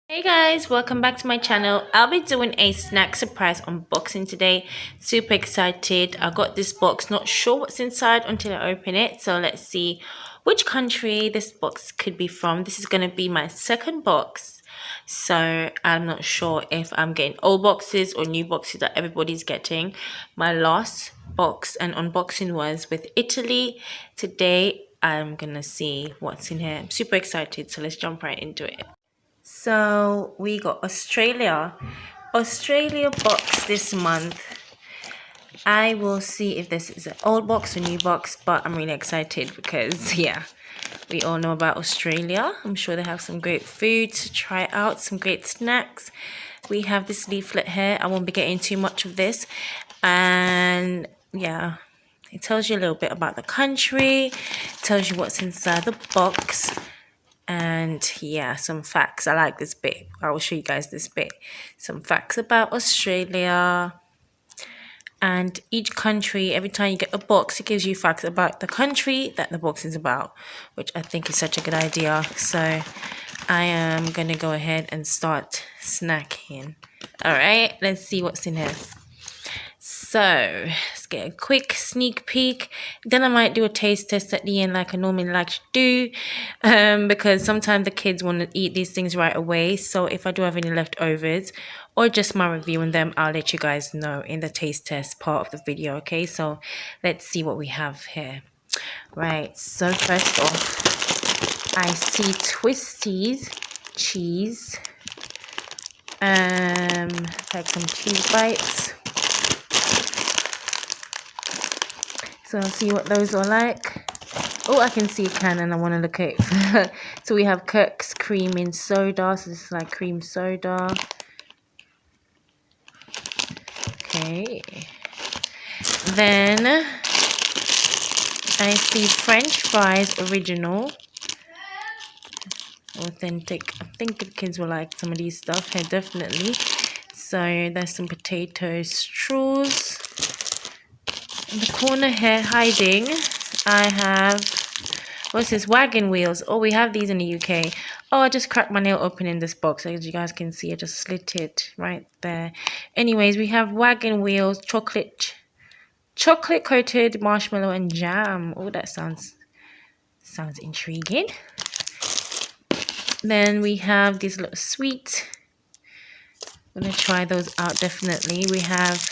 Hey guys, welcome back to my channel. I'll be doing a snack surprise unboxing today. Super excited. I got this box, not sure what's inside until I open it. So let's see which country this box could be from. This is going to be my second box. So I'm not sure if I'm getting old boxes or new boxes that everybody's getting. My last box and unboxing was with Italy. Today I'm going to see what's in here. I'm super excited. So let's jump right into it. So we got Australia box this month. I will see if this is an old box or new box, but I'm really excited because yeah, we all know about Australia. I'm sure they have some great food to try out, some great snacks. We have this leaflet here. I won't be getting too much of this. And yeah, it tells you a little bit about the country, tells you what's inside the box. And yeah, some facts. I like this bit. I will show you guys this bit. Some facts about Australia. And each country, every time you get a box, it gives you facts about the country that the box is about, which I think is such a good idea. So I am going to go ahead and start snacking. All right, let's see what's in here. So let's get a quick sneak peek. Then I might do a taste test at the end like I normally like to do, because sometimes the kids want to eat these things right away. So if I do have any leftovers or just my review on them, I'll let you guys know in the taste test part of the video. Okay, so let's see what we have here. Right, so first off, I see Twisties cheese, like some cheese bites. So I'll see what those are like. Oh, I can see a can and I want to look at it. So we have Kirk's cream in soda. So this is like cream soda. Okay. Then I see French fries original. Authentic. I think the kids will like some of these stuff here, definitely. So there's some potato straws. In the corner here, hiding, I have, what's this, wagon wheels. Oh, we have these in the UK. Oh, I just cracked my nail open in this box. As you guys can see, I just slit it right there. Anyways, we have wagon wheels, chocolate coated marshmallow and jam. Oh, that sounds intriguing. Then we have these little sweets. I'm gonna try those out definitely. We have,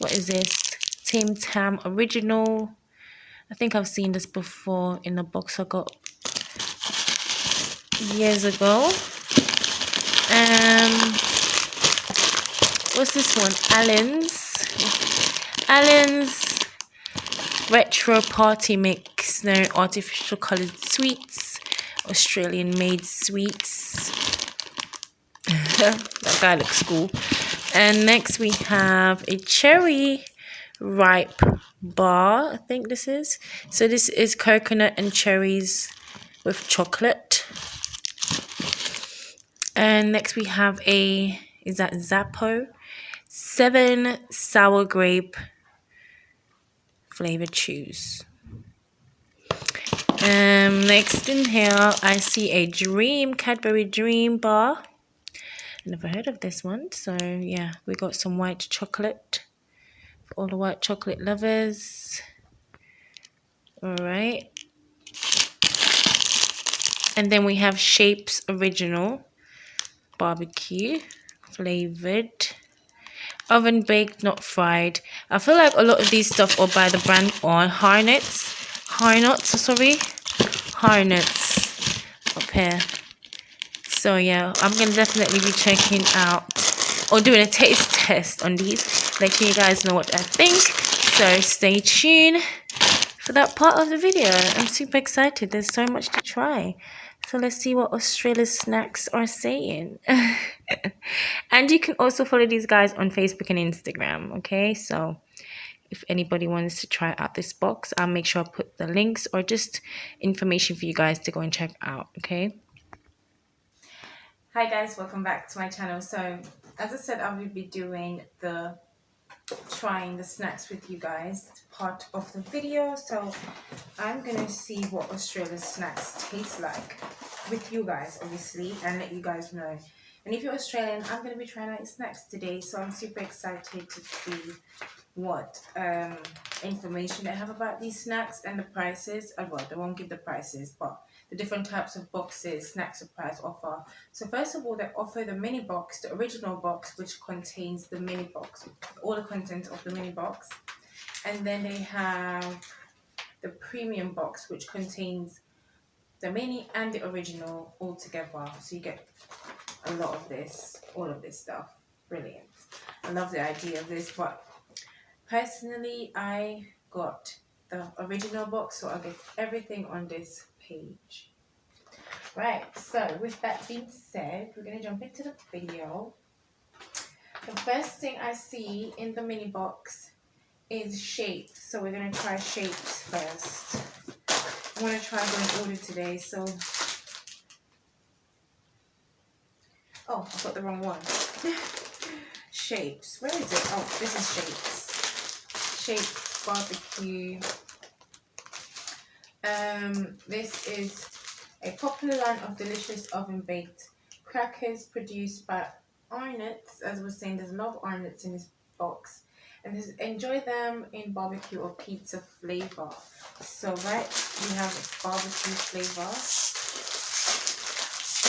what is this? Tim Tam original. I think I've seen this before in a box I got years ago. What's this one? Allen's retro party mix. No artificial colored sweets. Australian made sweets. That guy looks cool. And next we have a cherry ripe bar. I think this is. So this is coconut and cherries with chocolate. And next we have is that Zappo? 7 sour grape flavored chews. Next in here, I see a Cadbury Dream bar. Never heard of this one. So yeah, we got some white chocolate for all the white chocolate lovers. All right. And then we have Shapes Original barbecue flavored. Oven baked, not fried. I feel like a lot of these stuff are by the brand on Harnuts up here. So yeah, I'm gonna definitely be checking out or doing a taste test on these, letting you guys know what I think. So stay tuned for that part of the video. I'm super excited. There's so much to try. So let's see what Australia's snacks are saying. And you can also follow these guys on Facebook and Instagram. Okay, so if anybody wants to try out this box, I'll make sure I put the links or just information for you guys to go and check out. Okay. Hi guys, welcome back to my channel. So as I said, I will be doing the trying the snacks with you guys part of the video. So I'm gonna see what Australia's snacks taste like with you guys, obviously, and let you guys know And if you're Australian, I'm going to be trying out snacks today, so I'm super excited to see what information they have about these snacks and the prices. Well, they won't give the prices, but the different types of boxes Snack Surprise offer. So first of all, they offer the mini box, the original box, which contains the mini box, all the content of the mini box. And then they have the premium box, which contains the mini and the original all together. So you get a lot of this, all of this stuff. Brilliant. I love the idea of this, but personally, I got the original box, so I'll get everything on this page. Right, so with that being said, we're going to jump into the video. The first thing I see in the mini box is shapes. So we're going to try shapes first. I want to try going order today, so... Oh, I got the wrong one. Shapes. Where is it? Oh, this is Shapes. Shapes barbecue. This is a popular line of delicious oven-baked crackers produced by Arnott's. As I was saying, there's a lot of Arnott's in this box. And this, enjoy them in barbecue or pizza flavor. So, right, we have barbecue flavor.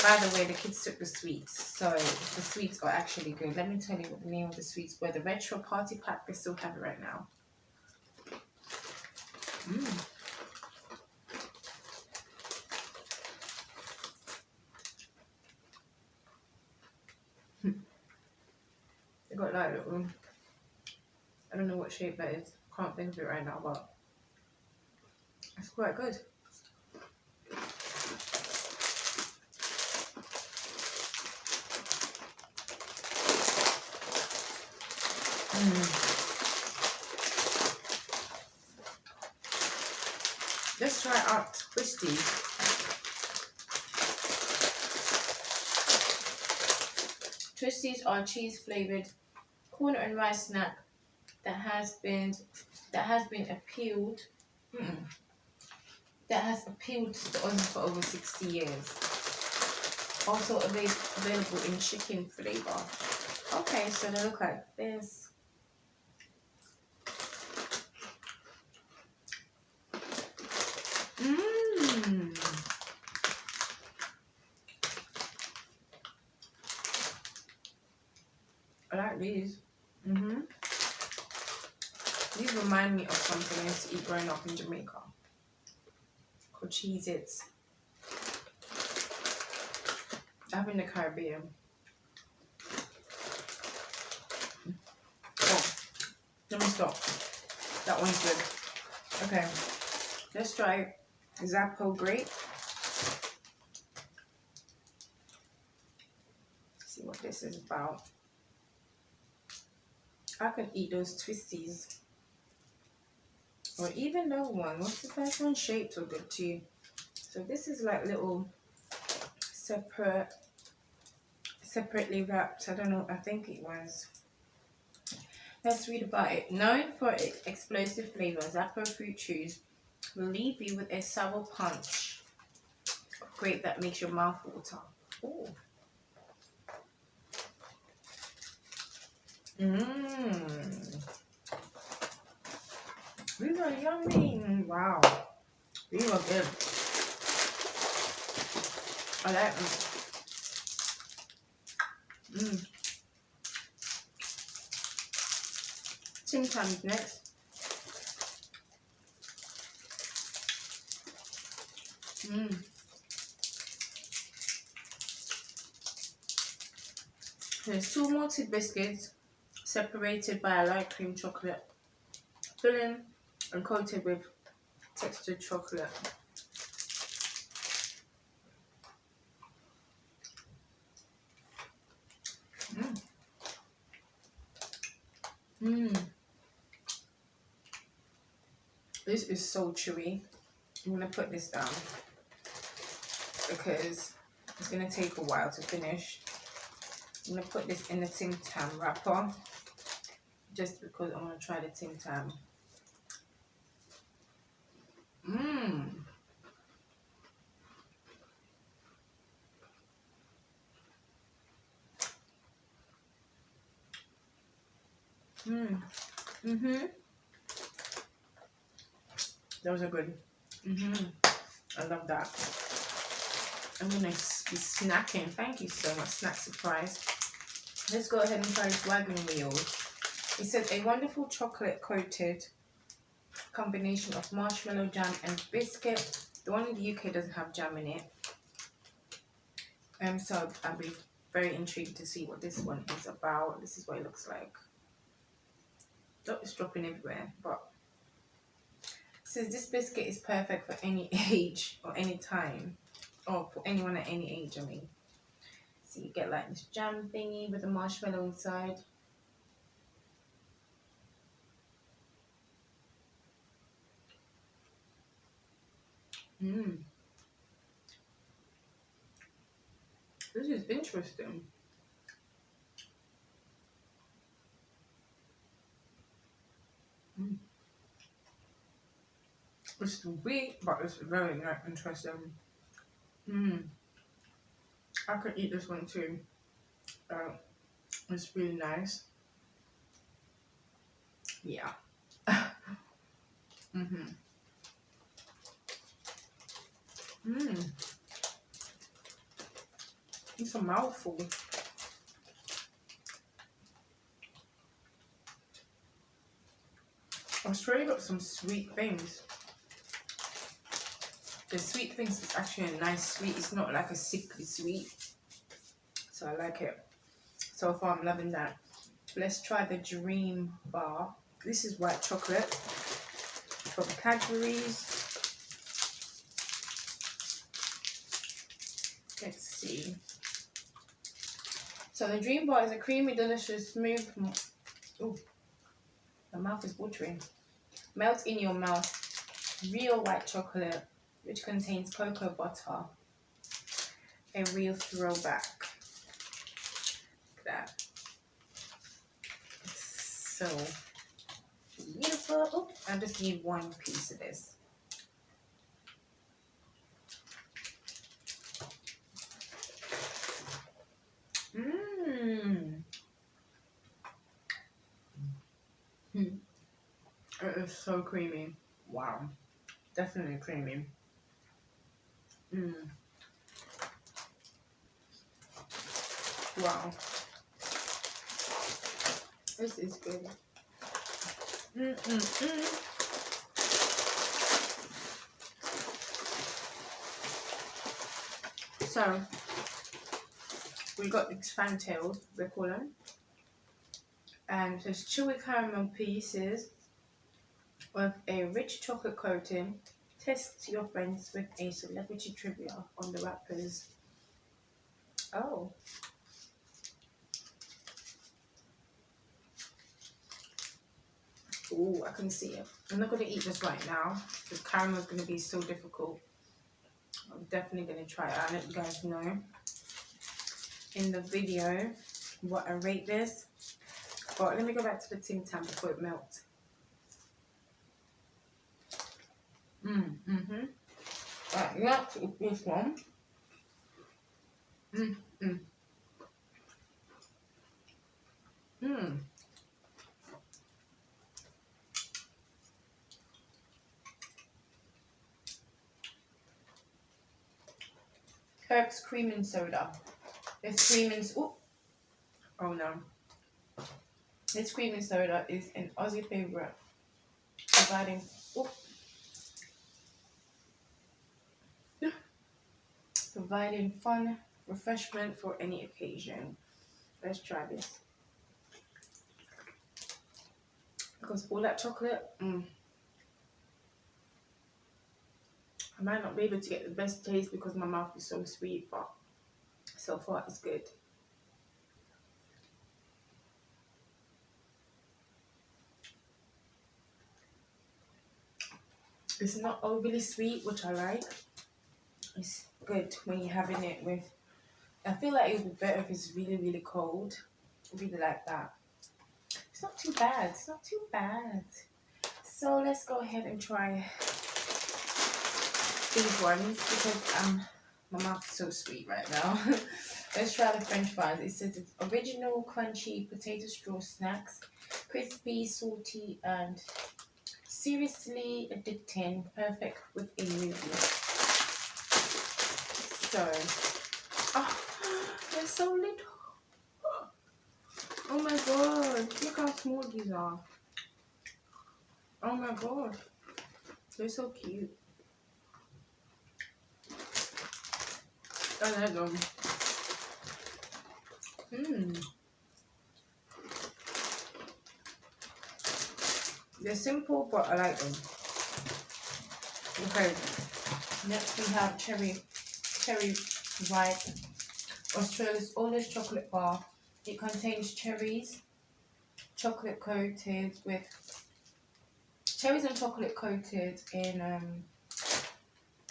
By the way, the kids took the sweets, so the sweets are actually good. Let me tell you what the name of the sweets were. The retro party pack, they still have it right now. They got like little, I don't know what shape that is. Can't think of it right now, but it's quite good. Let's try out Twisties. Twisties are cheese flavored corn and rice snack that has been appealed that has appealed to the Aussies for over 60 years. Also available in chicken flavor. Okay, so they look like this. I like these. These remind me of something I used to eat growing up in Jamaica. Called Cheez-Its. I have in the Caribbean. Oh, let me stop. That one's good. Okay, let's try Zappo Grape. See what this is about. I can eat those Twisties. Or even that one. What's the first one? Shapes are good too. So this is like little separately wrapped. I don't know. I think it was. Let's read about it. Known for its explosive flavor, Zappo Fruit Chews will leave you with a sour punch of grape that makes your mouth water. Oh. These are yummy. Wow. These are good. I like them. Tim Tams next. There's two malted biscuits separated by a light cream chocolate filling and coated with textured chocolate. This is so chewy. I'm gonna put this down because it's gonna take a while to finish. I'm gonna put this in the Tim Tam wrapper just because I want to try the Tim Tam. Mm. Mm-hmm. Those are good. Mm-hmm. I love that. I'm gonna be snacking. Thank you so much, Snack Surprise. Let's go ahead and try this wagon wheel. It says a wonderful chocolate coated combination of marshmallow jam and biscuit. The one in the UK doesn't have jam in it. So I'll be very intrigued to see what this one is about. This is what it looks like. Oh, it's dropping everywhere, but it says this biscuit is perfect for any age or any time. Or for anyone at any age, I mean. So you get like this jam thingy with a marshmallow inside. Mmm. This is interesting. Mm. It's sweet, but it's very interesting. Mmm. I could eat this one too. It's really nice. Yeah. Mm-hmm. Mmm. It's a mouthful. Australia got some sweet things. The sweet things is actually a nice sweet. It's not like a sickly sweet. So I like it. So far I'm loving that. Let's try the Dream Bar. This is white chocolate from Cadbury's. Let's see. So the Dream Bar is a creamy, delicious, smooth. Oh, my mouth is watering. Melt in your mouth. Real white chocolate, which contains cocoa butter. A real throwback. Look at that. It's so beautiful. Oh, I just need one piece of this. Mmm. It is so creamy. Wow. Definitely creamy. Mmm. Wow. This is good. So, we got these fantails, they call them. And there's chewy caramel pieces with a rich chocolate coating. Test your friends with a celebrity trivia on the wrappers. Oh. Oh, I can see it. I'm not going to eat this right now because caramel is going to be so difficult. I'm definitely going to try it. I'll let you guys know in the video what I rate this. But let me go back to the Tim Tam before it melts. Yeah, this one. Kirk's cream and soda. This cream and oh no. This cream and soda is an Aussie favorite, providing providing fun refreshment for any occasion. Let's try this. Because all that chocolate, I might not be able to get the best taste because my mouth is so sweet, but so far it's good. It's not overly sweet, which I like. It's good when you're having it with. I feel like it would be better if it's really, really cold. I really like that. It's not too bad. It's not too bad. So let's go ahead and try these ones because my mouth is so sweet right now. Let's try the French fries. It says it's original crunchy potato straw snacks, crispy, salty, and seriously addicting. Perfect with a movie. So, oh, they're so little. Oh my god, look how small these are. Oh my god, they're so cute. I like them. Mmm. They're simple, but I like them. Okay, next we have cherry ripe, Australia's oldest chocolate bar. It contains chocolate coated with cherries and chocolate coated in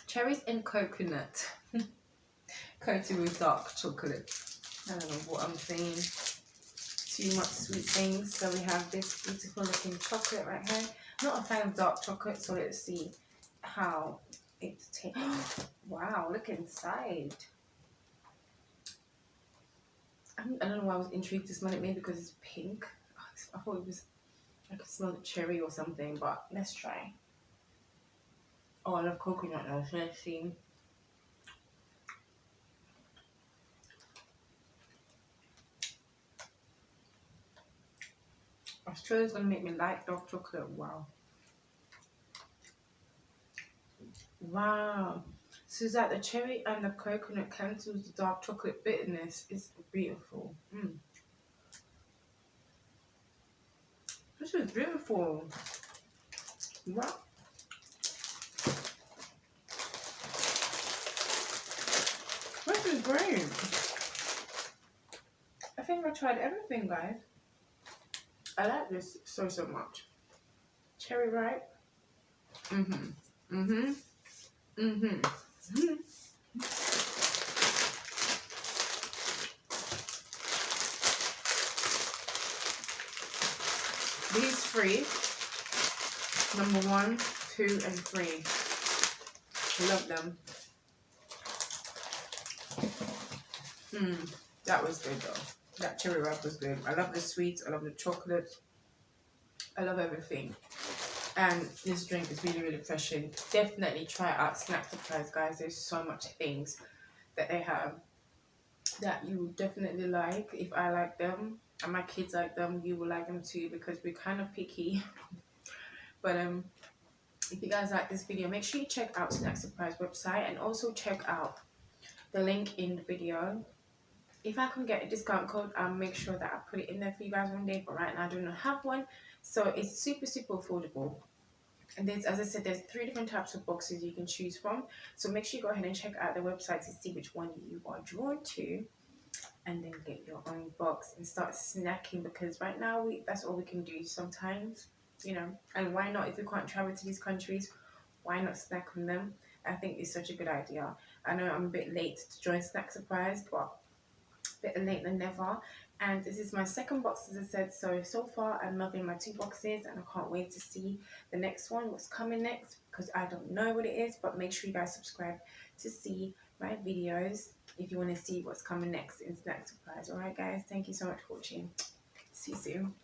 cherries and coconut coated with dark chocolate. I don't know what I'm saying. Too much sweet things. So we have this beautiful looking chocolate right here. I'm not a fan of dark chocolate, so let's see how it tastes. Wow, look inside. I don't know why I was intrigued to smell it, maybe because it's pink. I thought it was, I could smell the cherry or something, but let's try. Oh, I love coconut now, so let's see. Australia's gonna make me like dark chocolate. Wow. Wow. So is that the cherry and the coconut cancels the dark chocolate bitterness. It's beautiful. This is beautiful. Wow. This is great. I think I tried everything, guys. I like this so much. Cherry ripe. Mm-hmm. Mm-hmm. Mm-hmm. Mm-hmm. These three, number 1, 2, and 3. I love them. That was good though. That cherry wrap was good. I love the sweets. I love the chocolate. I love everything. And this drink is really refreshing. Definitely try out Snack Surprise, guys. There's so much things that they have that you will definitely like. If I like them and my kids like them, you will like them too, because we're kind of picky. But if you guys like this video, make sure you check out Snack Surprise website, and also check out the link in the video. If I can get a discount code, I'll make sure that I put it in there for you guys one day, but right now I do not have one. So it's super affordable. And there's, as I said, there's 3 different types of boxes you can choose from. So make sure you go ahead and check out the website to see which one you are drawn to, and then get your own box and start snacking, because right now that's all we can do sometimes, you know. And why not, if we can't travel to these countries, why not snack on them? I think it's such a good idea. I know I'm a bit late to join Snack Surprise, but better late than never. And this is my second box, as I said. So far I'm loving my 2 boxes, and I can't wait to see the next one, what's coming next, because I don't know what it is. But make sure you guys subscribe to see my videos if you want to see what's coming next in Snack Surprise. Alright guys, thank you so much for watching. See you soon.